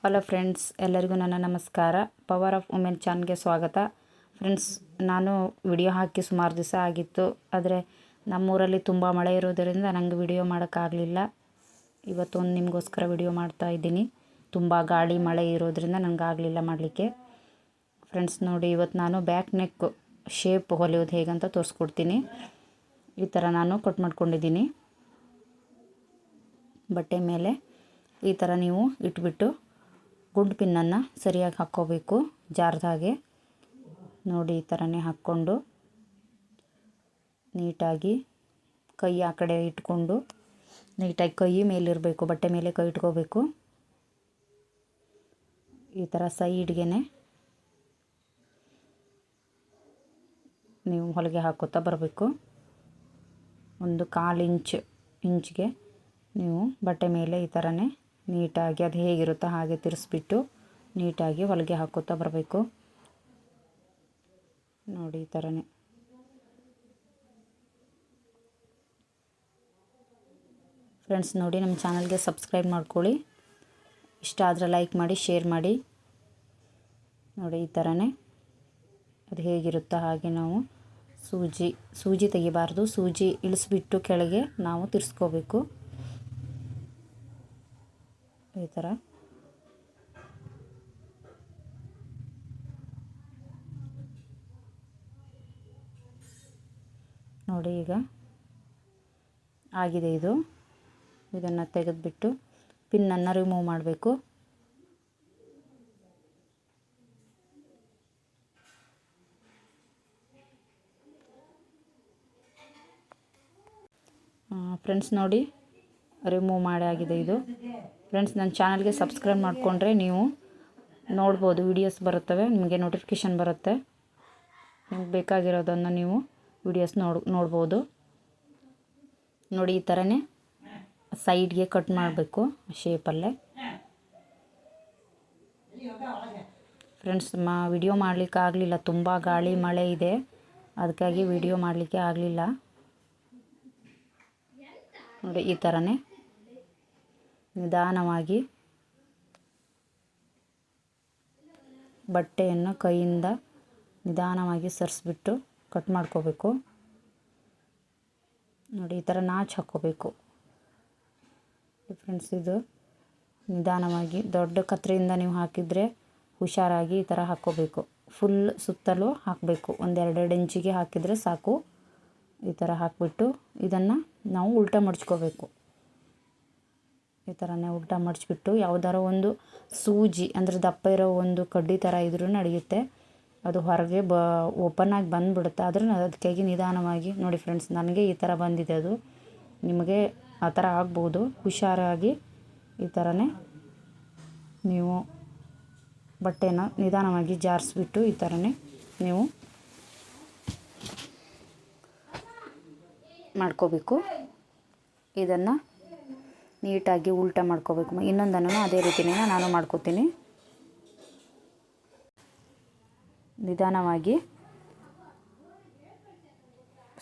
Hello friends, ಎಲ್ಲರಿಗೂ ನನ್ನ ನಮಸ್ಕಾರ. ಪವರ್ ಆಫ್ ವುಮೆನ್ ಚಾನಲ್ಗೆ ಸ್ವಾಗತ. ಫ್ರೆಂಡ್ಸ್, ನಾನು ವಿಡಿಯೋ ಹಾಕಿ ಸುಮಾರು ದಿವಸ ಆಗಿತ್ತು. ಆದರೆ ನಮ್ಮೂರಲ್ಲಿ ತುಂಬ ಮಳೆ ಇರೋದರಿಂದ ನನಗೆ ವಿಡಿಯೋ ಮಾಡೋಕ್ಕಾಗಲಿಲ್ಲ. ಇವತ್ತೊಂದು ನಿಮಗೋಸ್ಕರ ವಿಡಿಯೋ ಮಾಡ್ತಾ ಇದ್ದೀನಿ. ತುಂಬ ಗಾಳಿ ಮಳೆ ಇರೋದರಿಂದ ನನಗಾಗಲಿಲ್ಲ ಮಾಡಲಿಕ್ಕೆ. ಫ್ರೆಂಡ್ಸ್ ನೋಡಿ, ಇವತ್ತು ನಾನು ಬ್ಯಾಕ್ ನೆಕ್ ಶೇಪ್ ಹೊಲಿಯೋದು ಹೇಗಂತ ತೋರಿಸ್ಕೊಡ್ತೀನಿ. ಈ ಥರ ನಾನು ಕಟ್ ಮಾಡ್ಕೊಂಡಿದ್ದೀನಿ. ಬಟ್ಟೆ ಮೇಲೆ ಈ ಥರ ನೀವು ಇಟ್ಬಿಟ್ಟು ಗುಂಡು ಪಿನ್ನನ್ನು ಸರಿಯಾಗಿ ಹಾಕ್ಕೋಬೇಕು, ಜಾರ್ದ ಹಾಗೆ. ನೋಡಿ, ಈ ಥರನೇ ಹಾಕ್ಕೊಂಡು ನೀಟಾಗಿ ಕೈ ಆ ಕಡೆ ಇಟ್ಕೊಂಡು ನೀಟಾಗಿ ಕೈ ಮೇಲಿರಬೇಕು, ಬಟ್ಟೆ ಮೇಲೆ ಕೈ ಇಟ್ಕೋಬೇಕು. ಈ ಥರ ಸೈಡ್ಗೆ ನೀವು ಹೊಲಿಗೆ ಹಾಕೋತಾ ಬರಬೇಕು. ಒಂದು 1/4 ಇಂಚ್ಗೆ ನೀವು ಬಟ್ಟೆ ಮೇಲೆ ಈ ಥರನೇ ನೀಟಾಗಿ ಅದು ಹೇಗಿರುತ್ತೋ ಹಾಗೆ ತಿರ್ಸ್ಬಿಟ್ಟು ನೀಟಾಗಿ ಹೊಲಿಗೆ ಹಾಕೋತಾ ಬರಬೇಕು. ನೋಡಿ, ಈ ಥರನೇ. ಫ್ರೆಂಡ್ಸ್ ನೋಡಿ, ನಮ್ಮ ಚಾನಲ್ಗೆ ಸಬ್ಸ್ಕ್ರೈಬ್ ಮಾಡ್ಕೊಳ್ಳಿ. ಇಷ್ಟ ಆದರೆ ಲೈಕ್ ಮಾಡಿ, ಶೇರ್ ಮಾಡಿ. ನೋಡಿ, ಈ ಥರನೇ ಅದು ಹೇಗಿರುತ್ತೋ ಹಾಗೆ ನಾವು ಸೂಜಿ ತೆಗಿಬಾರ್ದು. ಸೂಜಿ ಇಳಿಸ್ಬಿಟ್ಟು ಕೆಳಗೆ ನಾವು ತಿರ್ಸ್ಕೋಬೇಕು. ಈ ಥರ ನೋಡಿ, ಈಗ ಆಗಿದೆ. ಇದನ್ನು ತೆಗೆದುಬಿಟ್ಟು ಪಿನ್ನನ್ನು ರಿಮೂವ್ ಮಾಡಬೇಕು. ಫ್ರೆಂಡ್ಸ್ ನೋಡಿ, ರಿಮೂವ್ ಮಾಡಿ ಆಗಿದೆ ಇದು. ಫ್ರೆಂಡ್ಸ್, ನನ್ನ ಚಾನಲ್ಗೆ ಸಬ್ಸ್ಕ್ರೈಬ್ ಮಾಡಿಕೊಂಡ್ರೆ ನೀವು ನೋಡ್ಬೋದು, ವೀಡಿಯೋಸ್ ಬರುತ್ತವೆ, ನಿಮಗೆ ನೋಟಿಫಿಕೇಷನ್ ಬರುತ್ತೆ. ನಿಮ್ಗೆ ಬೇಕಾಗಿರೋದನ್ನು ನೀವು ವೀಡಿಯೋಸ್ ನೋಡ್ಬೋದು. ನೋಡಿ, ಈ ಥರನೇ ಸೈಡ್ಗೆ ಕಟ್ ಮಾಡಬೇಕು ಶೇಪಲ್ಲೇ. ಫ್ರೆಂಡ್ಸ್, ವಿಡಿಯೋ ಮಾಡಲಿಕ್ಕೆ ಆಗಲಿಲ್ಲ, ತುಂಬ ಗಾಳಿ ಮಳೆ ಇದೆ, ಅದಕ್ಕಾಗಿ ವಿಡಿಯೋ ಮಾಡಲಿಕ್ಕೆ ಆಗಲಿಲ್ಲ. ನೋಡಿ, ಈ ಥರನೇ ನಿಧಾನವಾಗಿ ಬಟ್ಟೆಯನ್ನು ಕೈಯಿಂದ ನಿಧಾನವಾಗಿ ಸರಿಸ್ಬಿಟ್ಟು ಕಟ್ ಮಾಡ್ಕೋಬೇಕು. ನೋಡಿ, ಈ ಥರ ನಾಚು ಹಾಕ್ಕೋಬೇಕು. ಫ್ರೆಂಡ್ಸ್, ಇದು ನಿಧಾನವಾಗಿ ದೊಡ್ಡ ಕತ್ತರಿಯಿಂದ ನೀವು ಹಾಕಿದರೆ ಹುಷಾರಾಗಿ ಈ ಥರ ಹಾಕ್ಕೋಬೇಕು. ಫುಲ್ ಸುತ್ತಲೂ ಹಾಕಬೇಕು. 1-2 ಇಂಚಿಗೆ ಹಾಕಿದರೆ ಸಾಕು. ಈ ಥರ ಹಾಕಿಬಿಟ್ಟು ಇದನ್ನು ನಾವು ಉಲ್ಟಾ ಮಡ್ಚ್ಕೋಬೇಕು. ಈ ಥರನೇ ಉಲ್ಟಾ ಮಡ್ಚಿಬಿಟ್ಟು ಯಾವುದಾರೋ ಒಂದು ಸೂಜಿ ಅಂದರೆ ದಪ್ಪ ಇರೋ ಒಂದು ಕಡ್ಡಿ ಥರ ಇದ್ರೂ ನಡೆಯುತ್ತೆ. ಅದು ಹೊರಗೆ ಓಪನ್ ಆಗಿ ಬಂದುಬಿಡುತ್ತೆ. ಆದರೂ ಅದಕ್ಕಾಗಿ ನಿಧಾನವಾಗಿ ನೋಡಿ. ಫ್ರೆಂಡ್ಸ್, ನನಗೆ ಈ ಥರ ಬಂದಿದೆ. ಅದು ನಿಮಗೆ ಆ ಥರ ಆಗ್ಬೋದು. ಹುಷಾರಾಗಿ ಈ ಥರನೇ ನೀವು ಬಟ್ಟೆನ ನಿಧಾನವಾಗಿ ಜಾರಿಸ್ಬಿಟ್ಟು ಈ ಥರನೇ ನೀವು ಮಾಡ್ಕೋಬೇಕು. ಇದನ್ನು ನೀಟಾಗಿ ಉಲ್ಟಾ ಮಾಡ್ಕೋಬೇಕು. ಇನ್ನೊಂದನ್ನು ಅದೇ ರೀತಿನೇ ನಾನು ಮಾಡ್ಕೋತೀನಿ. ನಿಧಾನವಾಗಿ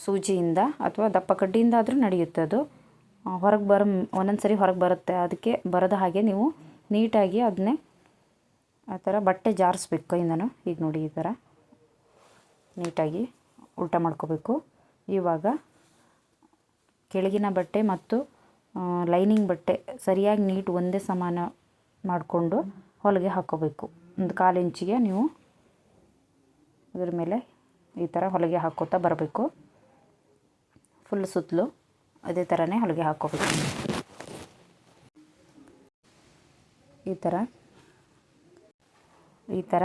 ಸೂಜಿಯಿಂದ ಅಥವಾ ದಪ್ಪ ಕಡ್ಡಿಯಿಂದ ಆದರೂ ನಡೆಯುತ್ತೆ. ಅದು ಹೊರಗೆ ಒಂದೊಂದು ಸರಿ ಹೊರಗೆ ಬರುತ್ತೆ. ಅದಕ್ಕೆ ಬರದ ಹಾಗೆ ನೀವು ನೀಟಾಗಿ ಅದನ್ನೇ ಆ ಥರ ಬಟ್ಟೆ ಜಾರಿಸ್ಬೇಕು ಕೈಯಿಂದನೂ. ಈಗ ನೋಡಿ, ಈ ಥರ ನೀಟಾಗಿ ಉಲ್ಟಾ ಮಾಡ್ಕೋಬೇಕು. ಇವಾಗ ಕೆಳಗಿನ ಬಟ್ಟೆ ಮತ್ತು ಲೈನಿಂಗ್ ಬಟ್ಟೆ ಸರಿಯಾಗಿ ನೀಟ್ ಒಂದೇ ಸಮಾನ ಮಾಡಿಕೊಂಡು ಹೊಲಿಗೆ ಹಾಕ್ಕೋಬೇಕು. ಒಂದು 1/4 ಇಂಚಿಗೆ ನೀವು ಅದರ ಮೇಲೆ ಈ ಥರ ಹೊಲಿಗೆ ಹಾಕ್ಕೋತಾ ಬರಬೇಕು. ಫುಲ್ ಸುತ್ತಲೂ ಅದೇ ಥರನೇ ಹೊಲಿಗೆ ಹಾಕ್ಕೋಬೇಕು. ಈ ಥರ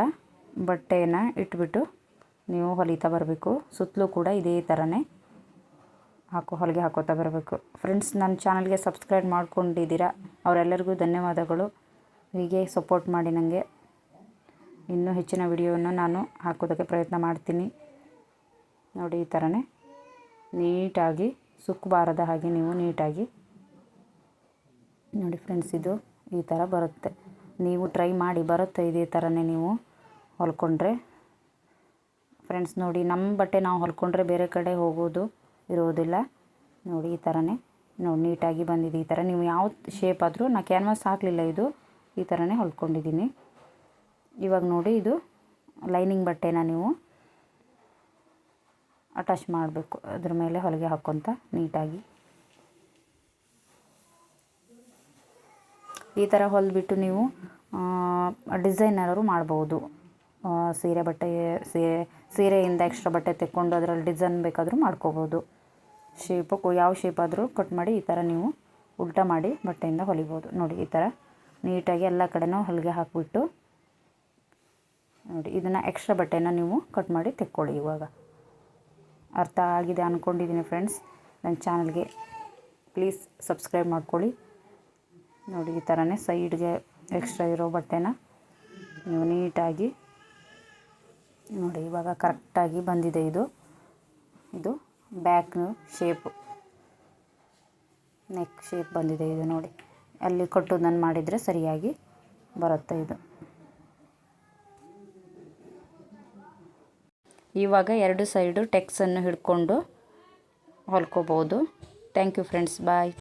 ಬಟ್ಟೆಯನ್ನು ಇಟ್ಬಿಟ್ಟು ನೀವು ಹೊಲಿತಾ ಬರಬೇಕು. ಸುತ್ತಲೂ ಕೂಡ ಇದೇ ಥರನೇ ಹೊಲಿಗೆ ಹಾಕೋತಾ ಬರಬೇಕು. ಫ್ರೆಂಡ್ಸ್, ನನ್ನ ಚಾನಲ್ಗೆ ಸಬ್ಸ್ಕ್ರೈಬ್ ಮಾಡ್ಕೊಂಡಿದ್ದೀರಾ, ಅವರೆಲ್ಲರಿಗೂ ಧನ್ಯವಾದಗಳು. ಹೀಗೆ ಸಪೋರ್ಟ್ ಮಾಡಿ ನನಗೆ. ಇನ್ನೂ ಹೆಚ್ಚಿನ ವಿಡಿಯೋವನ್ನು ನಾನು ಹಾಕೋದಕ್ಕೆ ಪ್ರಯತ್ನ ಮಾಡ್ತೀನಿ. ನೋಡಿ, ಈ ಥರನೇ ನೀಟಾಗಿ ಸುಕ್ಕಬಾರದ ಹಾಗೆ ನೀವು ನೀಟಾಗಿ ನೋಡಿ. ಫ್ರೆಂಡ್ಸ್, ಇದು ಈ ಥರ ಬರುತ್ತೆ. ನೀವು ಟ್ರೈ ಮಾಡಿ, ಬರುತ್ತೆ ಇದೇ ಥರನೇ ನೀವು ಹೊಲ್ಕೊಂಡ್ರೆ. ಫ್ರೆಂಡ್ಸ್ ನೋಡಿ, ನಮ್ಮ ಬಟ್ಟೆ ನಾವು ಹೊಲ್ಕೊಂಡ್ರೆ ಬೇರೆ ಕಡೆ ಹೋಗೋದು ಇರೋದಿಲ್ಲ. ನೋಡಿ, ಈ ಥರನೇ ನೋಡಿ ನೀಟಾಗಿ ಬಂದಿದೆ. ಈ ಥರ ನೀವು ಯಾವ ಶೇಪ್ ಆದರೂ, ನಾನು ಕ್ಯಾನ್ವಾಸ್ ಹಾಕಲಿಲ್ಲ, ಇದು ಈ ಥರನೇ ಹೊಲ್ಕೊಂಡಿದ್ದೀನಿ. ಇವಾಗ ನೋಡಿ, ಇದು ಲೈನಿಂಗ್ ಬಟ್ಟೆನ ನೀವು ಅಟ್ಯಾಚ್ ಮಾಡಬೇಕು ಅದ್ರ ಮೇಲೆ ಹೊಲಿಗೆ ಹಾಕ್ಕೊತ ನೀಟಾಗಿ. ಈ ಥರ ಹೊಲಿಬಿಟ್ಟು ನೀವು ಡಿಸೈನರು ಮಾಡ್ಬೋದು. ಸೀರೆ ಬಟ್ಟೆ ಸೀರೆಯಿಂದ ಎಕ್ಸ್ಟ್ರಾ ಬಟ್ಟೆ ತೆಕ್ಕೊಂಡು ಅದರಲ್ಲಿ ಡಿಸೈನ್ ಬೇಕಾದರೂ ಮಾಡ್ಕೋಬೋದು. ಶೇಪು ಯಾವ ಶೇಪ್ ಆದರೂ ಕಟ್ ಮಾಡಿ ಈ ಥರ ನೀವು ಉಲ್ಟಾ ಮಾಡಿ ಬಟ್ಟೆಯಿಂದ ಹೊಲಿಬೋದು. ನೋಡಿ, ಈ ಥರ ನೀಟಾಗಿ ಎಲ್ಲ ಕಡೆನೂ ಹೊಲಿಗೆ ಹಾಕಿಬಿಟ್ಟು ನೋಡಿ, ಇದನ್ನು ಎಕ್ಸ್ಟ್ರಾ ಬಟ್ಟೆನ ನೀವು ಕಟ್ ಮಾಡಿ ತೆಕ್ಕೊಳ್ಳಿ. ಇವಾಗ ಅರ್ಥ ಆಗಿದೆ ಅಂದ್ಕೊಂಡಿದ್ದೀನಿ ಫ್ರೆಂಡ್ಸ್. ನನ್ನ ಚಾನಲ್ಗೆ ಪ್ಲೀಸ್ ಸಬ್ಸ್ಕ್ರೈಬ್ ಮಾಡ್ಕೊಳ್ಳಿ. ನೋಡಿ, ಈ ಥರನೇ ಸೈಡ್ಗೆ ಎಕ್ಸ್ಟ್ರಾ ಇರೋ ಬಟ್ಟೆನ ನೀವು ನೀಟಾಗಿ ನೋಡಿ. ಇವಾಗ ಕರೆಕ್ಟಾಗಿ ಬಂದಿದೆ. ಇದು ಬ್ಯಾಕ್ ಶೇಪು, ನೆಕ್ ಶೇಪ್ ಬಂದಿದೆ ಇದು ನೋಡಿ. ಅಲ್ಲಿ ಕಟ್ಟೋದನ್ನು ಮಾಡಿದರೆ ಸರಿಯಾಗಿ ಬರುತ್ತೆ ಇದು. ಇವಾಗ ಎರಡು ಸೈಡು ಟೆಕ್ಸನ್ನು ಹಿಡ್ಕೊಂಡು ಹೊಲ್ಕೋಬೋದು. Thank you friends, bye.